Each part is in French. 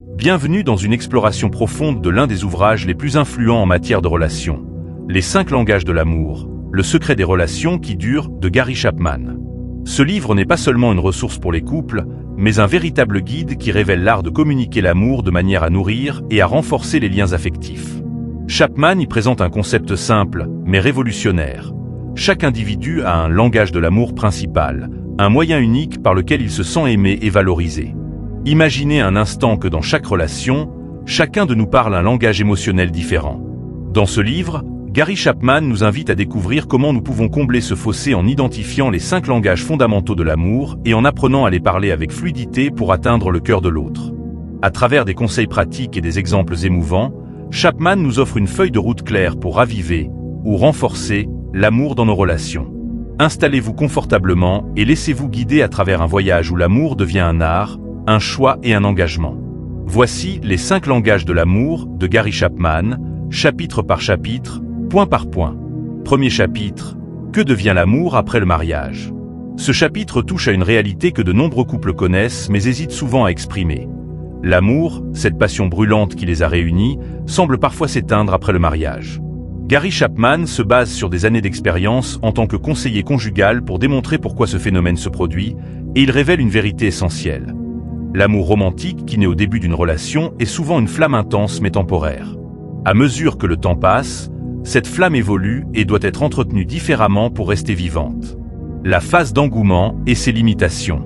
Bienvenue dans une exploration profonde de l'un des ouvrages les plus influents en matière de relations. Les 5 langages de l'amour, le secret des relations qui durent de Gary Chapman. Ce livre n'est pas seulement une ressource pour les couples, mais un véritable guide qui révèle l'art de communiquer l'amour de manière à nourrir et à renforcer les liens affectifs. Chapman y présente un concept simple, mais révolutionnaire. Chaque individu a un langage de l'amour principal, un moyen unique par lequel il se sent aimé et valorisé. Imaginez un instant que dans chaque relation, chacun de nous parle un langage émotionnel différent. Dans ce livre, Gary Chapman nous invite à découvrir comment nous pouvons combler ce fossé en identifiant les 5 langages fondamentaux de l'amour et en apprenant à les parler avec fluidité pour atteindre le cœur de l'autre. À travers des conseils pratiques et des exemples émouvants, Chapman nous offre une feuille de route claire pour raviver ou renforcer l'amour dans nos relations. Installez-vous confortablement et laissez-vous guider à travers un voyage où l'amour devient un art, un choix et un engagement. Voici les 5 langages de l'amour de Gary Chapman, chapitre par chapitre, point par point. Premier chapitre, que devient l'amour après le mariage? Ce chapitre touche à une réalité que de nombreux couples connaissent mais hésitent souvent à exprimer. L'amour, cette passion brûlante qui les a réunis, semble parfois s'éteindre après le mariage. Gary Chapman se base sur des années d'expérience en tant que conseiller conjugal pour démontrer pourquoi ce phénomène se produit, et il révèle une vérité essentielle. L'amour romantique qui naît au début d'une relation est souvent une flamme intense mais temporaire. À mesure que le temps passe, cette flamme évolue et doit être entretenue différemment pour rester vivante. La phase d'engouement et ses limitations.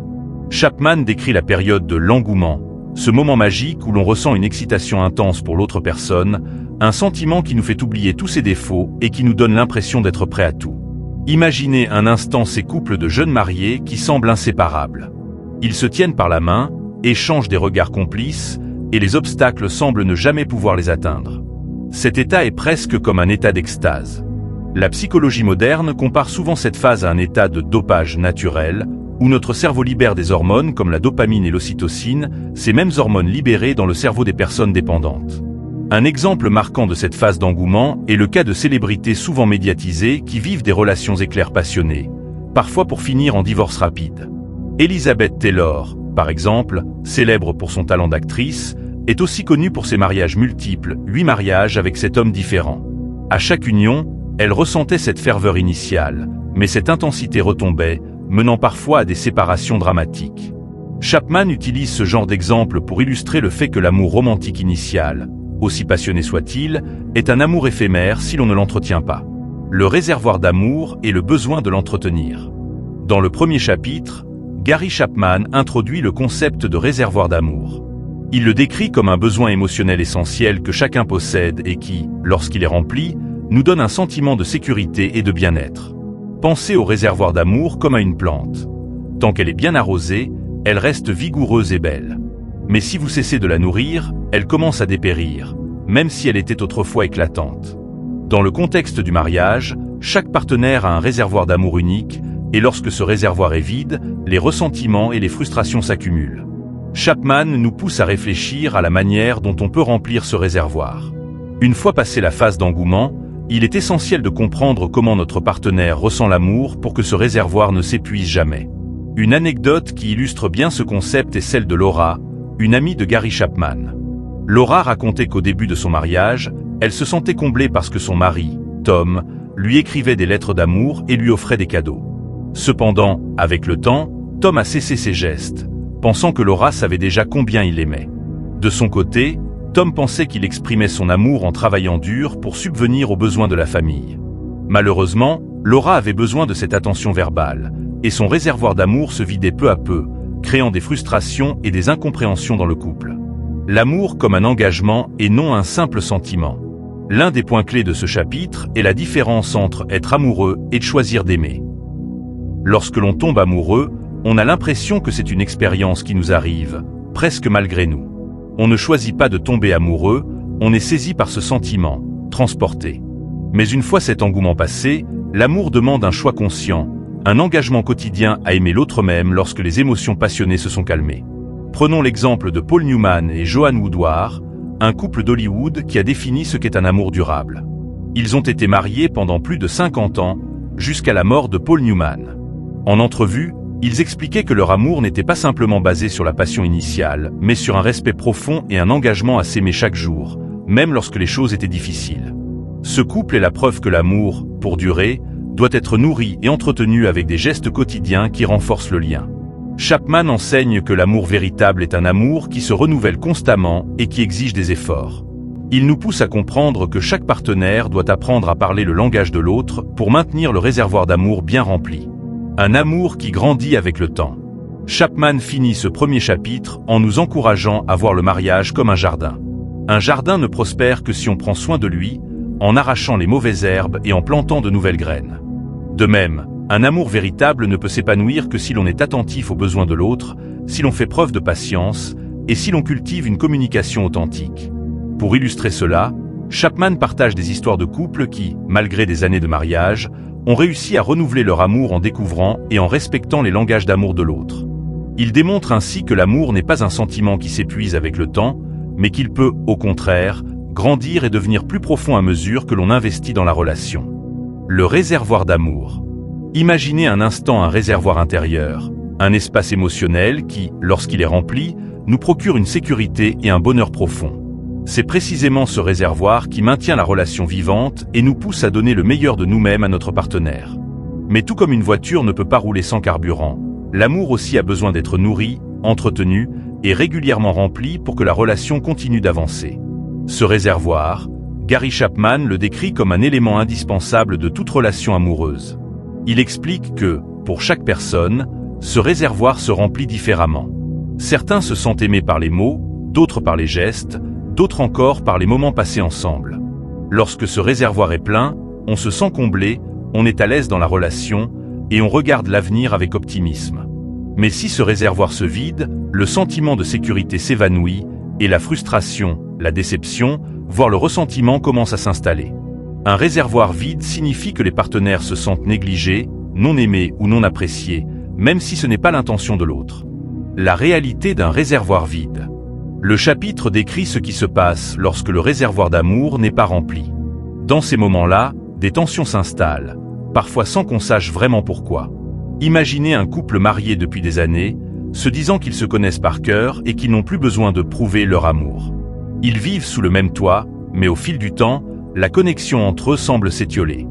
Chapman décrit la période de l'engouement, ce moment magique où l'on ressent une excitation intense pour l'autre personne, un sentiment qui nous fait oublier tous ses défauts et qui nous donne l'impression d'être prêt à tout. Imaginez un instant ces couples de jeunes mariés qui semblent inséparables. Ils se tiennent par la main, échangent des regards complices, et les obstacles semblent ne jamais pouvoir les atteindre. Cet état est presque comme un état d'extase. La psychologie moderne compare souvent cette phase à un état de dopage naturel, où notre cerveau libère des hormones comme la dopamine et l'ocytocine, ces mêmes hormones libérées dans le cerveau des personnes dépendantes. Un exemple marquant de cette phase d'engouement est le cas de célébrités souvent médiatisées qui vivent des relations éclairs passionnées, parfois pour finir en divorce rapide. Elizabeth Taylor, par exemple, célèbre pour son talent d'actrice, est aussi connue pour ses mariages multiples, 8 mariages avec 7 hommes différents. À chaque union, elle ressentait cette ferveur initiale, mais cette intensité retombait, menant parfois à des séparations dramatiques. Chapman utilise ce genre d'exemple pour illustrer le fait que l'amour romantique initial, aussi passionné soit-il, est un amour éphémère si l'on ne l'entretient pas. Le réservoir d'amour et le besoin de l'entretenir. Dans le premier chapitre, Gary Chapman introduit le concept de réservoir d'amour. Il le décrit comme un besoin émotionnel essentiel que chacun possède et qui, lorsqu'il est rempli, nous donne un sentiment de sécurité et de bien-être. Pensez au réservoir d'amour comme à une plante. Tant qu'elle est bien arrosée, elle reste vigoureuse et belle. Mais si vous cessez de la nourrir, elle commence à dépérir, même si elle était autrefois éclatante. Dans le contexte du mariage, chaque partenaire a un réservoir d'amour unique, et lorsque ce réservoir est vide, les ressentiments et les frustrations s'accumulent. Chapman nous pousse à réfléchir à la manière dont on peut remplir ce réservoir. Une fois passée la phase d'engouement, il est essentiel de comprendre comment notre partenaire ressent l'amour pour que ce réservoir ne s'épuise jamais. Une anecdote qui illustre bien ce concept est celle de Laura, une amie de Gary Chapman. Laura racontait qu'au début de son mariage, elle se sentait comblée parce que son mari, Tom, lui écrivait des lettres d'amour et lui offrait des cadeaux. Cependant, avec le temps, Tom a cessé ses gestes, pensant que Laura savait déjà combien il l'aimait. De son côté, Tom pensait qu'il exprimait son amour en travaillant dur pour subvenir aux besoins de la famille. Malheureusement, Laura avait besoin de cette attention verbale, et son réservoir d'amour se vidait peu à peu, créant des frustrations et des incompréhensions dans le couple. L'amour comme un engagement et non un simple sentiment. L'un des points clés de ce chapitre est la différence entre être amoureux et de choisir d'aimer. Lorsque l'on tombe amoureux, on a l'impression que c'est une expérience qui nous arrive, presque malgré nous. On ne choisit pas de tomber amoureux, on est saisi par ce sentiment, transporté. Mais une fois cet engouement passé, l'amour demande un choix conscient, un engagement quotidien à aimer l'autre même lorsque les émotions passionnées se sont calmées. Prenons l'exemple de Paul Newman et Joanne Woodward, un couple d'Hollywood qui a défini ce qu'est un amour durable. Ils ont été mariés pendant plus de 50 ans, jusqu'à la mort de Paul Newman. En entrevue, Ils expliquaient que leur amour n'était pas simplement basé sur la passion initiale, mais sur un respect profond et un engagement à s'aimer chaque jour, même lorsque les choses étaient difficiles. Ce couple est la preuve que l'amour, pour durer, doit être nourri et entretenu avec des gestes quotidiens qui renforcent le lien. Chapman enseigne que l'amour véritable est un amour qui se renouvelle constamment et qui exige des efforts. Il nous pousse à comprendre que chaque partenaire doit apprendre à parler le langage de l'autre pour maintenir le réservoir d'amour bien rempli. Un amour qui grandit avec le temps. Chapman finit ce premier chapitre en nous encourageant à voir le mariage comme un jardin. Un jardin ne prospère que si on prend soin de lui, en arrachant les mauvaises herbes et en plantant de nouvelles graines. De même, un amour véritable ne peut s'épanouir que si l'on est attentif aux besoins de l'autre, si l'on fait preuve de patience et si l'on cultive une communication authentique. Pour illustrer cela, Chapman partage des histoires de couples qui, malgré des années de mariage, ont réussi à renouveler leur amour en découvrant et en respectant les langages d'amour de l'autre. Il démontre ainsi que l'amour n'est pas un sentiment qui s'épuise avec le temps, mais qu'il peut, au contraire, grandir et devenir plus profond à mesure que l'on investit dans la relation. Le réservoir d'amour. Imaginez un instant un réservoir intérieur, un espace émotionnel qui, lorsqu'il est rempli, nous procure une sécurité et un bonheur profond. C'est précisément ce réservoir qui maintient la relation vivante et nous pousse à donner le meilleur de nous-mêmes à notre partenaire. Mais tout comme une voiture ne peut pas rouler sans carburant, l'amour aussi a besoin d'être nourri, entretenu et régulièrement rempli pour que la relation continue d'avancer. Ce réservoir, Gary Chapman le décrit comme un élément indispensable de toute relation amoureuse. Il explique que, pour chaque personne, ce réservoir se remplit différemment. Certains se sentent aimés par les mots, d'autres par les gestes, d'autres encore par les moments passés ensemble. Lorsque ce réservoir est plein, on se sent comblé, on est à l'aise dans la relation et on regarde l'avenir avec optimisme. Mais si ce réservoir se vide, le sentiment de sécurité s'évanouit et la frustration, la déception, voire le ressentiment commence à s'installer. Un réservoir vide signifie que les partenaires se sentent négligés, non aimés ou non appréciés, même si ce n'est pas l'intention de l'autre. La réalité d'un réservoir vide. Le chapitre décrit ce qui se passe lorsque le réservoir d'amour n'est pas rempli. Dans ces moments-là, des tensions s'installent, parfois sans qu'on sache vraiment pourquoi. Imaginez un couple marié depuis des années, se disant qu'ils se connaissent par cœur et qu'ils n'ont plus besoin de prouver leur amour. Ils vivent sous le même toit, mais au fil du temps, la connexion entre eux semble s'étioler.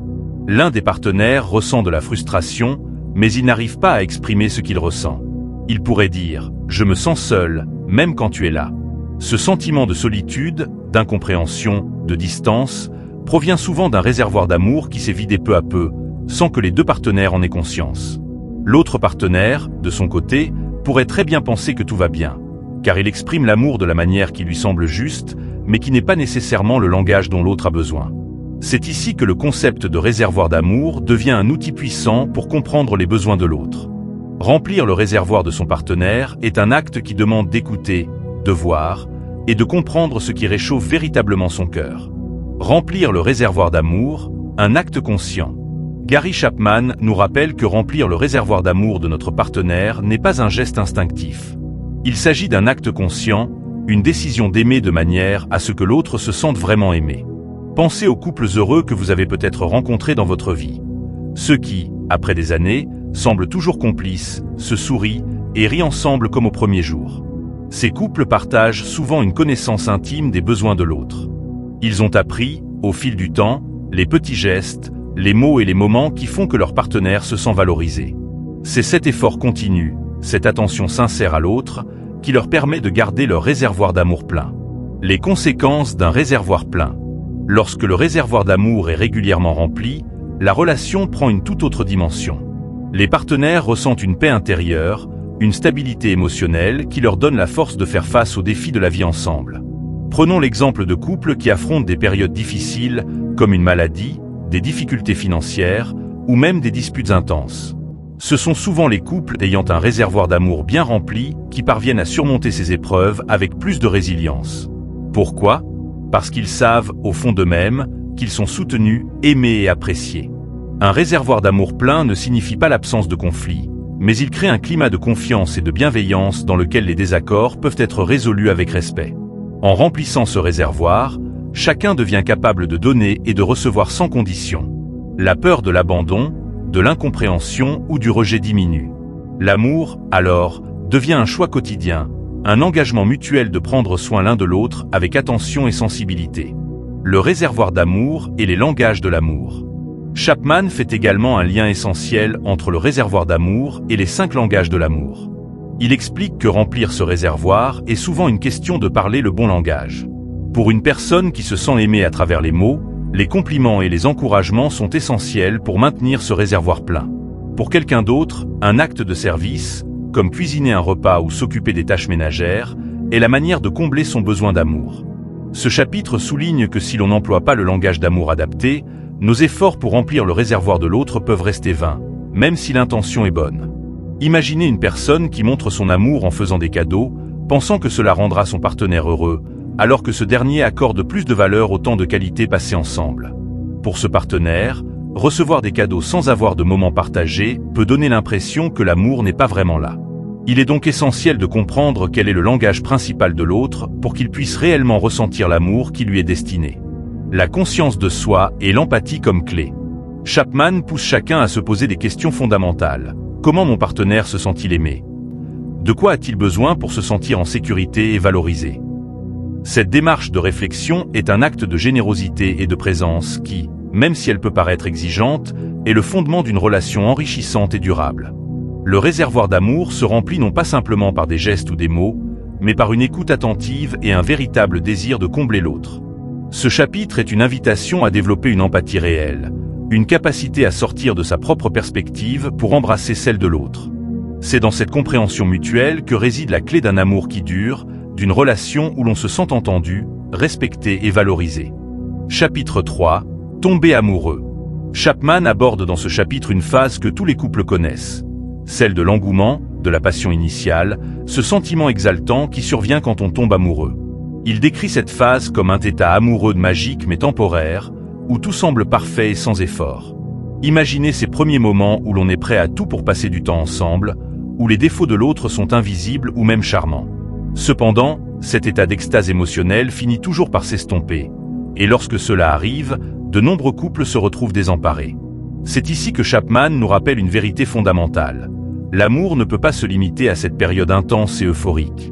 L'un des partenaires ressent de la frustration, mais il n'arrive pas à exprimer ce qu'il ressent. Il pourrait dire « Je me sens seul, même quand tu es là ». Ce sentiment de solitude, d'incompréhension, de distance, provient souvent d'un réservoir d'amour qui s'est vidé peu à peu, sans que les deux partenaires en aient conscience. L'autre partenaire, de son côté, pourrait très bien penser que tout va bien, car il exprime l'amour de la manière qui lui semble juste, mais qui n'est pas nécessairement le langage dont l'autre a besoin. C'est ici que le concept de réservoir d'amour devient un outil puissant pour comprendre les besoins de l'autre. Remplir le réservoir de son partenaire est un acte qui demande d'écouter, de voir, et de comprendre ce qui réchauffe véritablement son cœur. Remplir le réservoir d'amour, un acte conscient. Gary Chapman nous rappelle que remplir le réservoir d'amour de notre partenaire n'est pas un geste instinctif. Il s'agit d'un acte conscient, une décision d'aimer de manière à ce que l'autre se sente vraiment aimé. Pensez aux couples heureux que vous avez peut-être rencontrés dans votre vie. Ceux qui, après des années, semblent toujours complices, se sourient et rient ensemble comme au premier jour. Ces couples partagent souvent une connaissance intime des besoins de l'autre. Ils ont appris, au fil du temps, les petits gestes, les mots et les moments qui font que leur partenaire se sent valorisé. C'est cet effort continu, cette attention sincère à l'autre, qui leur permet de garder leur réservoir d'amour plein. Les conséquences d'un réservoir plein. Lorsque le réservoir d'amour est régulièrement rempli, la relation prend une toute autre dimension. Les partenaires ressentent une paix intérieure, une stabilité émotionnelle qui leur donne la force de faire face aux défis de la vie ensemble. Prenons l'exemple de couples qui affrontent des périodes difficiles, comme une maladie, des difficultés financières, ou même des disputes intenses. Ce sont souvent les couples ayant un réservoir d'amour bien rempli qui parviennent à surmonter ces épreuves avec plus de résilience. Pourquoi ? Parce qu'ils savent, au fond d'eux-mêmes, qu'ils sont soutenus, aimés et appréciés. Un réservoir d'amour plein ne signifie pas l'absence de conflit, mais il crée un climat de confiance et de bienveillance dans lequel les désaccords peuvent être résolus avec respect. En remplissant ce réservoir, chacun devient capable de donner et de recevoir sans condition. La peur de l'abandon, de l'incompréhension ou du rejet diminue. L'amour, alors, devient un choix quotidien, un engagement mutuel de prendre soin l'un de l'autre avec attention et sensibilité. Le réservoir d'amour et les langages de l'amour. Chapman fait également un lien essentiel entre le réservoir d'amour et les 5 langages de l'amour. Il explique que remplir ce réservoir est souvent une question de parler le bon langage. Pour une personne qui se sent aimée à travers les mots, les compliments et les encouragements sont essentiels pour maintenir ce réservoir plein. Pour quelqu'un d'autre, un acte de service, comme cuisiner un repas ou s'occuper des tâches ménagères, est la manière de combler son besoin d'amour. Ce chapitre souligne que si l'on n'emploie pas le langage d'amour adapté, nos efforts pour remplir le réservoir de l'autre peuvent rester vains, même si l'intention est bonne. Imaginez une personne qui montre son amour en faisant des cadeaux, pensant que cela rendra son partenaire heureux, alors que ce dernier accorde plus de valeur au temps de qualité passé ensemble. Pour ce partenaire, recevoir des cadeaux sans avoir de moments partagés peut donner l'impression que l'amour n'est pas vraiment là. Il est donc essentiel de comprendre quel est le langage principal de l'autre pour qu'il puisse réellement ressentir l'amour qui lui est destiné. La conscience de soi et l'empathie comme clé. Chapman pousse chacun à se poser des questions fondamentales. Comment mon partenaire se sent-il aimé? De quoi a-t-il besoin pour se sentir en sécurité et valorisé? Cette démarche de réflexion est un acte de générosité et de présence qui, même si elle peut paraître exigeante, est le fondement d'une relation enrichissante et durable. Le réservoir d'amour se remplit non pas simplement par des gestes ou des mots, mais par une écoute attentive et un véritable désir de combler l'autre. Ce chapitre est une invitation à développer une empathie réelle, une capacité à sortir de sa propre perspective pour embrasser celle de l'autre. C'est dans cette compréhension mutuelle que réside la clé d'un amour qui dure, d'une relation où l'on se sent entendu, respecté et valorisé. Chapitre 3. Tomber amoureux. Chapman aborde dans ce chapitre une phase que tous les couples connaissent. Celle de l'engouement, de la passion initiale, ce sentiment exaltant qui survient quand on tombe amoureux. Il décrit cette phase comme un état amoureux magique mais temporaire, où tout semble parfait et sans effort. Imaginez ces premiers moments où l'on est prêt à tout pour passer du temps ensemble, où les défauts de l'autre sont invisibles ou même charmants. Cependant, cet état d'extase émotionnelle finit toujours par s'estomper, et lorsque cela arrive, de nombreux couples se retrouvent désemparés. C'est ici que Chapman nous rappelle une vérité fondamentale. L'amour ne peut pas se limiter à cette période intense et euphorique.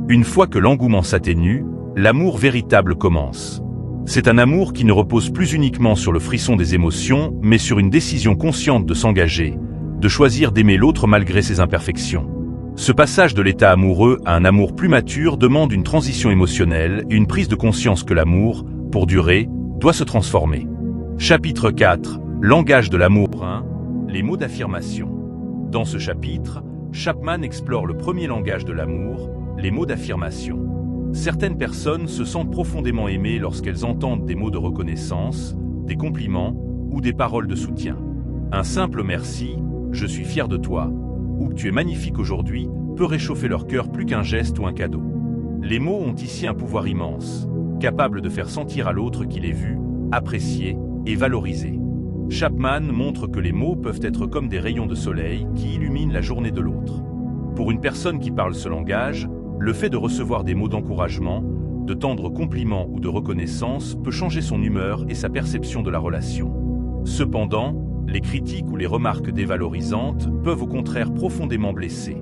Une fois que l'engouement s'atténue, l'amour véritable commence. C'est un amour qui ne repose plus uniquement sur le frisson des émotions, mais sur une décision consciente de s'engager, de choisir d'aimer l'autre malgré ses imperfections. Ce passage de l'état amoureux à un amour plus mature demande une transition émotionnelle et une prise de conscience que l'amour, pour durer, doit se transformer. Chapitre 4. Langage de l'amour 1. Les mots d'affirmation. Dans ce chapitre, Chapman explore le premier langage de l'amour, les mots d'affirmation. Certaines personnes se sentent profondément aimées lorsqu'elles entendent des mots de reconnaissance, des compliments ou des paroles de soutien. Un simple merci, je suis fier de toi, ou tu es magnifique aujourd'hui, peut réchauffer leur cœur plus qu'un geste ou un cadeau. Les mots ont ici un pouvoir immense, capable de faire sentir à l'autre qu'il est vu, apprécié et valorisé. Chapman montre que les mots peuvent être comme des rayons de soleil qui illuminent la journée de l'autre. Pour une personne qui parle ce langage, le fait de recevoir des mots d'encouragement, de tendres compliments ou de reconnaissance peut changer son humeur et sa perception de la relation. Cependant, les critiques ou les remarques dévalorisantes peuvent au contraire profondément blesser.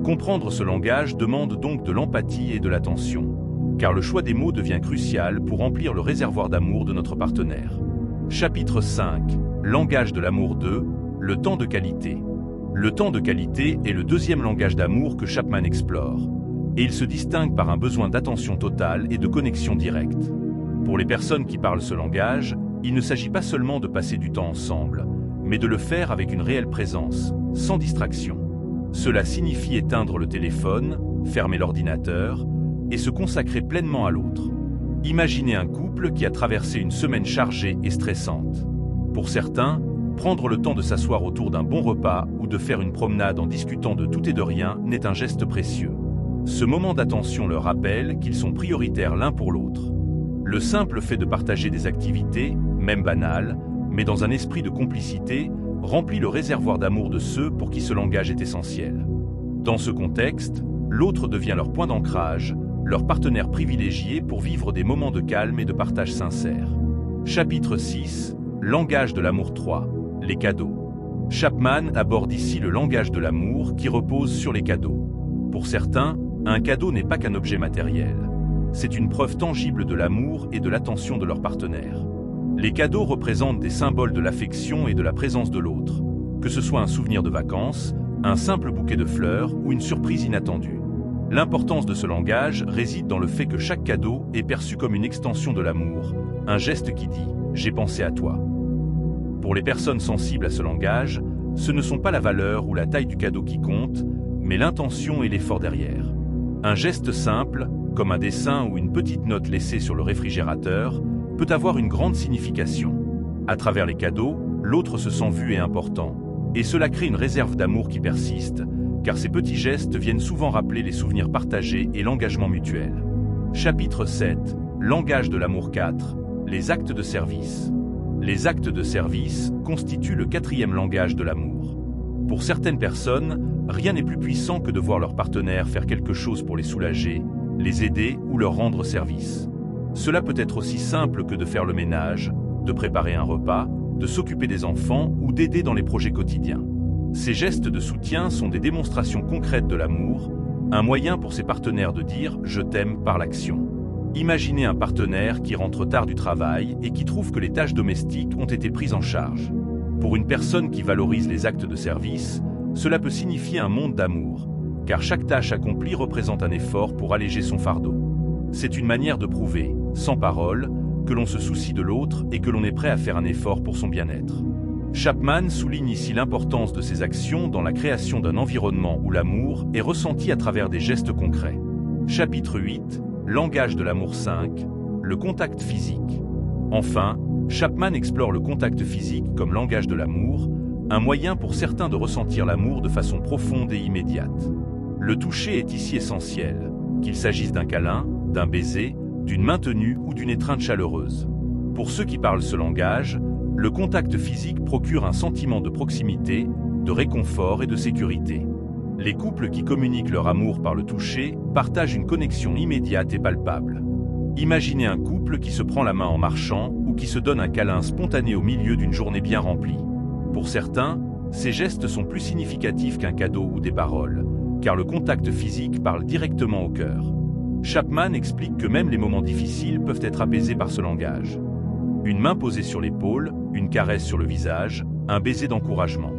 Comprendre ce langage demande donc de l'empathie et de l'attention, car le choix des mots devient crucial pour remplir le réservoir d'amour de notre partenaire. Chapitre 5. Langage de l'amour 2. Le temps de qualité. Le temps de qualité est le deuxième langage d'amour que Chapman explore, et il se distingue par un besoin d'attention totale et de connexion directe. Pour les personnes qui parlent ce langage, il ne s'agit pas seulement de passer du temps ensemble, mais de le faire avec une réelle présence, sans distraction. Cela signifie éteindre le téléphone, fermer l'ordinateur et se consacrer pleinement à l'autre. Imaginez un couple qui a traversé une semaine chargée et stressante. Pour certains, prendre le temps de s'asseoir autour d'un bon repas ou de faire une promenade en discutant de tout et de rien n'est un geste précieux. Ce moment d'attention leur rappelle qu'ils sont prioritaires l'un pour l'autre. Le simple fait de partager des activités, même banales, mais dans un esprit de complicité, remplit le réservoir d'amour de ceux pour qui ce langage est essentiel. Dans ce contexte, l'autre devient leur point d'ancrage, leur partenaire privilégié pour vivre des moments de calme et de partage sincère. Chapitre 6. Langage de l'amour 3. Les cadeaux. Chapman aborde ici le langage de l'amour qui repose sur les cadeaux. Pour certains, un cadeau n'est pas qu'un objet matériel. C'est une preuve tangible de l'amour et de l'attention de leur partenaire. Les cadeaux représentent des symboles de l'affection et de la présence de l'autre, que ce soit un souvenir de vacances, un simple bouquet de fleurs ou une surprise inattendue. L'importance de ce langage réside dans le fait que chaque cadeau est perçu comme une extension de l'amour, un geste qui dit « j'ai pensé à toi ». Pour les personnes sensibles à ce langage, ce ne sont pas la valeur ou la taille du cadeau qui compte, mais l'intention et l'effort derrière. Un geste simple, comme un dessin ou une petite note laissée sur le réfrigérateur, peut avoir une grande signification. À travers les cadeaux, l'autre se sent vu et important, et cela crée une réserve d'amour qui persiste, car ces petits gestes viennent souvent rappeler les souvenirs partagés et l'engagement mutuel. Chapitre 7. Langage de l'amour 4. Les actes de service. Les actes de service constituent le 4e langage de l'amour. Pour certaines personnes, rien n'est plus puissant que de voir leur partenaire faire quelque chose pour les soulager, les aider ou leur rendre service. Cela peut être aussi simple que de faire le ménage, de préparer un repas, de s'occuper des enfants ou d'aider dans les projets quotidiens. Ces gestes de soutien sont des démonstrations concrètes de l'amour, un moyen pour ses partenaires de dire « je t'aime » par l'action. Imaginez un partenaire qui rentre tard du travail et qui trouve que les tâches domestiques ont été prises en charge. Pour une personne qui valorise les actes de service, cela peut signifier un monde d'amour, car chaque tâche accomplie représente un effort pour alléger son fardeau. C'est une manière de prouver, sans parole, que l'on se soucie de l'autre et que l'on est prêt à faire un effort pour son bien-être. Chapman souligne ici l'importance de ces actions dans la création d'un environnement où l'amour est ressenti à travers des gestes concrets. Chapitre 8. Langage de l'amour 5. Le contact physique. Enfin, Chapman explore le contact physique comme langage de l'amour, un moyen pour certains de ressentir l'amour de façon profonde et immédiate. Le toucher est ici essentiel, qu'il s'agisse d'un câlin, d'un baiser, d'une main tenue ou d'une étreinte chaleureuse. Pour ceux qui parlent ce langage, le contact physique procure un sentiment de proximité, de réconfort et de sécurité. Les couples qui communiquent leur amour par le toucher partagent une connexion immédiate et palpable. Imaginez un couple qui se prend la main en marchant ou qui se donne un câlin spontané au milieu d'une journée bien remplie. Pour certains, ces gestes sont plus significatifs qu'un cadeau ou des paroles, car le contact physique parle directement au cœur. Chapman explique que même les moments difficiles peuvent être apaisés par ce langage. Une main posée sur l'épaule, une caresse sur le visage, un baiser d'encouragement.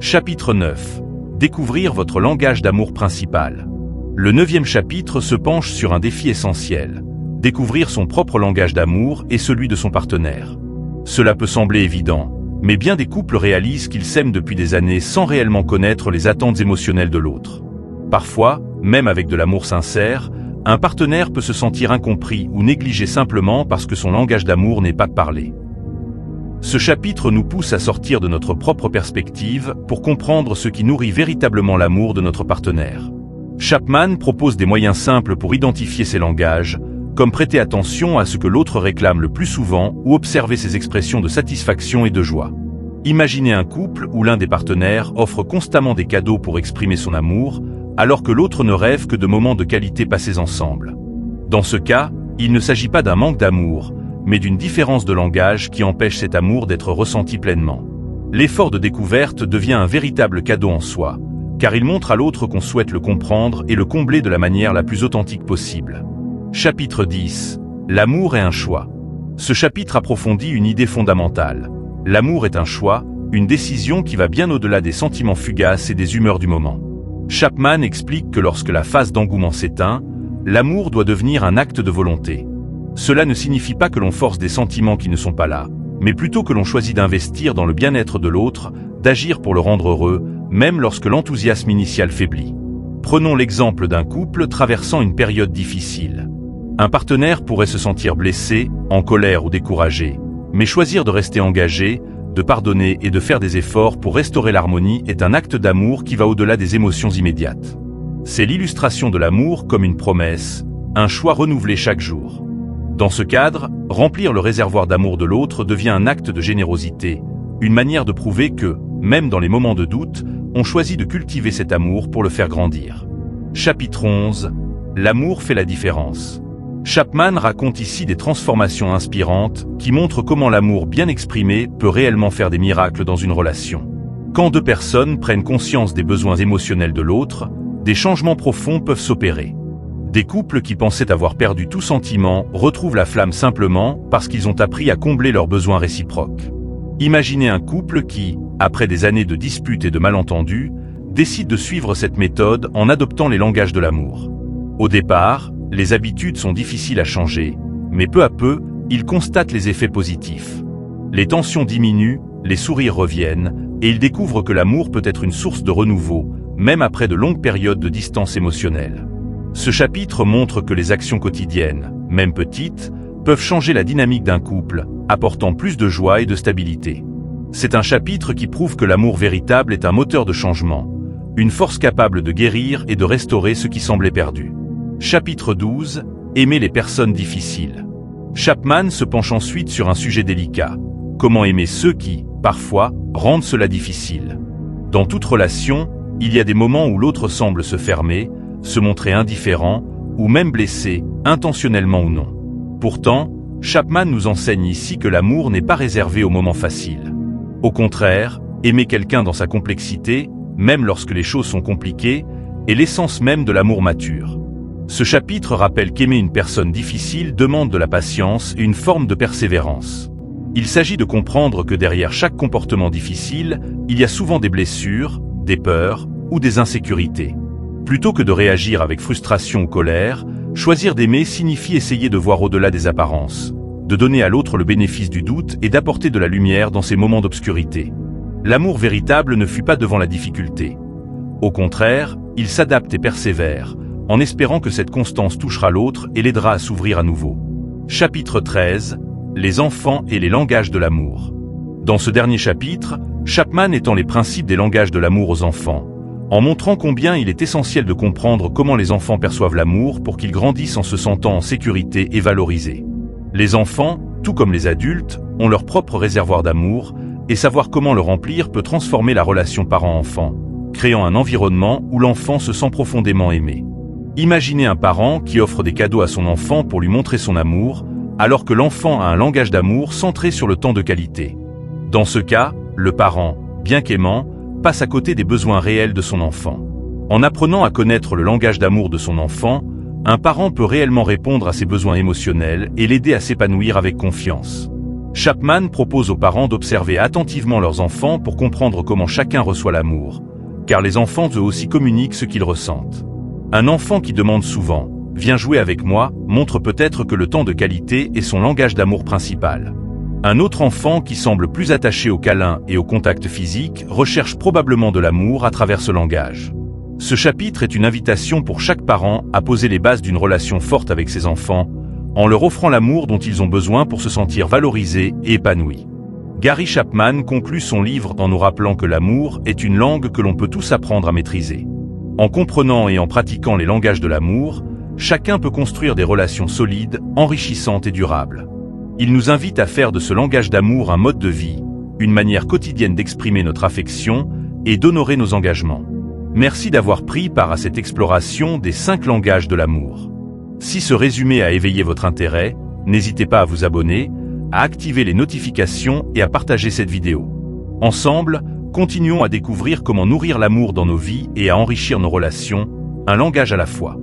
Chapitre 9. Découvrir votre langage d'amour principal. Le 9e chapitre se penche sur un défi essentiel. Découvrir son propre langage d'amour et celui de son partenaire. Cela peut sembler évident, mais bien des couples réalisent qu'ils s'aiment depuis des années sans réellement connaître les attentes émotionnelles de l'autre. Parfois, même avec de l'amour sincère, un partenaire peut se sentir incompris ou négligé simplement parce que son langage d'amour n'est pas de parler. Ce chapitre nous pousse à sortir de notre propre perspective pour comprendre ce qui nourrit véritablement l'amour de notre partenaire. Chapman propose des moyens simples pour identifier ces langages, comme prêter attention à ce que l'autre réclame le plus souvent ou observer ses expressions de satisfaction et de joie. Imaginez un couple où l'un des partenaires offre constamment des cadeaux pour exprimer son amour, alors que l'autre ne rêve que de moments de qualité passés ensemble. Dans ce cas, il ne s'agit pas d'un manque d'amour, mais d'une différence de langage qui empêche cet amour d'être ressenti pleinement. L'effort de découverte devient un véritable cadeau en soi, car il montre à l'autre qu'on souhaite le comprendre et le combler de la manière la plus authentique possible. Chapitre 10. L'amour est un choix. Ce chapitre approfondit une idée fondamentale. L'amour est un choix, une décision qui va bien au-delà des sentiments fugaces et des humeurs du moment. Chapman explique que lorsque la phase d'engouement s'éteint, l'amour doit devenir un acte de volonté. Cela ne signifie pas que l'on force des sentiments qui ne sont pas là, mais plutôt que l'on choisit d'investir dans le bien-être de l'autre, d'agir pour le rendre heureux, même lorsque l'enthousiasme initial faiblit. Prenons l'exemple d'un couple traversant une période difficile. Un partenaire pourrait se sentir blessé, en colère ou découragé, mais choisir de rester engagé, de pardonner et de faire des efforts pour restaurer l'harmonie est un acte d'amour qui va au-delà des émotions immédiates. C'est l'illustration de l'amour comme une promesse, un choix renouvelé chaque jour. Dans ce cadre, remplir le réservoir d'amour de l'autre devient un acte de générosité, une manière de prouver que, même dans les moments de doute, on choisit de cultiver cet amour pour le faire grandir. Chapitre 11. L'amour fait la différence. Chapman raconte ici des transformations inspirantes qui montrent comment l'amour bien exprimé peut réellement faire des miracles dans une relation. Quand deux personnes prennent conscience des besoins émotionnels de l'autre, des changements profonds peuvent s'opérer. Des couples qui pensaient avoir perdu tout sentiment retrouvent la flamme simplement parce qu'ils ont appris à combler leurs besoins réciproques. Imaginez un couple qui, après des années de disputes et de malentendus, décide de suivre cette méthode en adoptant les langages de l'amour. Au départ, les habitudes sont difficiles à changer, mais peu à peu, ils constatent les effets positifs. Les tensions diminuent, les sourires reviennent, et ils découvrent que l'amour peut être une source de renouveau, même après de longues périodes de distance émotionnelle. Ce chapitre montre que les actions quotidiennes, même petites, peuvent changer la dynamique d'un couple, apportant plus de joie et de stabilité. C'est un chapitre qui prouve que l'amour véritable est un moteur de changement, une force capable de guérir et de restaurer ce qui semblait perdu. Chapitre 12. Aimer les personnes difficiles. Chapman se penche ensuite sur un sujet délicat. Comment aimer ceux qui, parfois, rendent cela difficile. Dans toute relation, il y a des moments où l'autre semble se fermer, se montrer indifférent, ou même blessé, intentionnellement ou non. Pourtant, Chapman nous enseigne ici que l'amour n'est pas réservé aux moments faciles. Au contraire, aimer quelqu'un dans sa complexité, même lorsque les choses sont compliquées, est l'essence même de l'amour mature. Ce chapitre rappelle qu'aimer une personne difficile demande de la patience et une forme de persévérance. Il s'agit de comprendre que derrière chaque comportement difficile, il y a souvent des blessures, des peurs ou des insécurités. Plutôt que de réagir avec frustration ou colère, choisir d'aimer signifie essayer de voir au-delà des apparences, de donner à l'autre le bénéfice du doute et d'apporter de la lumière dans ces moments d'obscurité. L'amour véritable ne fuit pas devant la difficulté. Au contraire, il s'adapte et persévère, en espérant que cette constance touchera l'autre et l'aidera à s'ouvrir à nouveau. Chapitre 13. Les enfants et les langages de l'amour. Dans ce dernier chapitre, Chapman étend les principes des langages de l'amour aux enfants, en montrant combien il est essentiel de comprendre comment les enfants perçoivent l'amour pour qu'ils grandissent en se sentant en sécurité et valorisés. Les enfants, tout comme les adultes, ont leur propre réservoir d'amour, et savoir comment le remplir peut transformer la relation parent-enfant, créant un environnement où l'enfant se sent profondément aimé. Imaginez un parent qui offre des cadeaux à son enfant pour lui montrer son amour, alors que l'enfant a un langage d'amour centré sur le temps de qualité. Dans ce cas, le parent, bien qu'aimant, passe à côté des besoins réels de son enfant. En apprenant à connaître le langage d'amour de son enfant, un parent peut réellement répondre à ses besoins émotionnels et l'aider à s'épanouir avec confiance. Chapman propose aux parents d'observer attentivement leurs enfants pour comprendre comment chacun reçoit l'amour, car les enfants eux aussi communiquent ce qu'ils ressentent. Un enfant qui demande souvent « Viens jouer avec moi » montre peut-être que le temps de qualité est son langage d'amour principal. Un autre enfant qui semble plus attaché au câlin et au contact physique recherche probablement de l'amour à travers ce langage. Ce chapitre est une invitation pour chaque parent à poser les bases d'une relation forte avec ses enfants, en leur offrant l'amour dont ils ont besoin pour se sentir valorisés et épanouis. Gary Chapman conclut son livre en nous rappelant que l'amour est une langue que l'on peut tous apprendre à maîtriser. En comprenant et en pratiquant les langages de l'amour, chacun peut construire des relations solides, enrichissantes et durables. Il nous invite à faire de ce langage d'amour un mode de vie, une manière quotidienne d'exprimer notre affection et d'honorer nos engagements. Merci d'avoir pris part à cette exploration des 5 langages de l'amour. Si ce résumé a éveillé votre intérêt, n'hésitez pas à vous abonner, à activer les notifications et à partager cette vidéo. Ensemble, continuons à découvrir comment nourrir l'amour dans nos vies et à enrichir nos relations, un langage à la fois.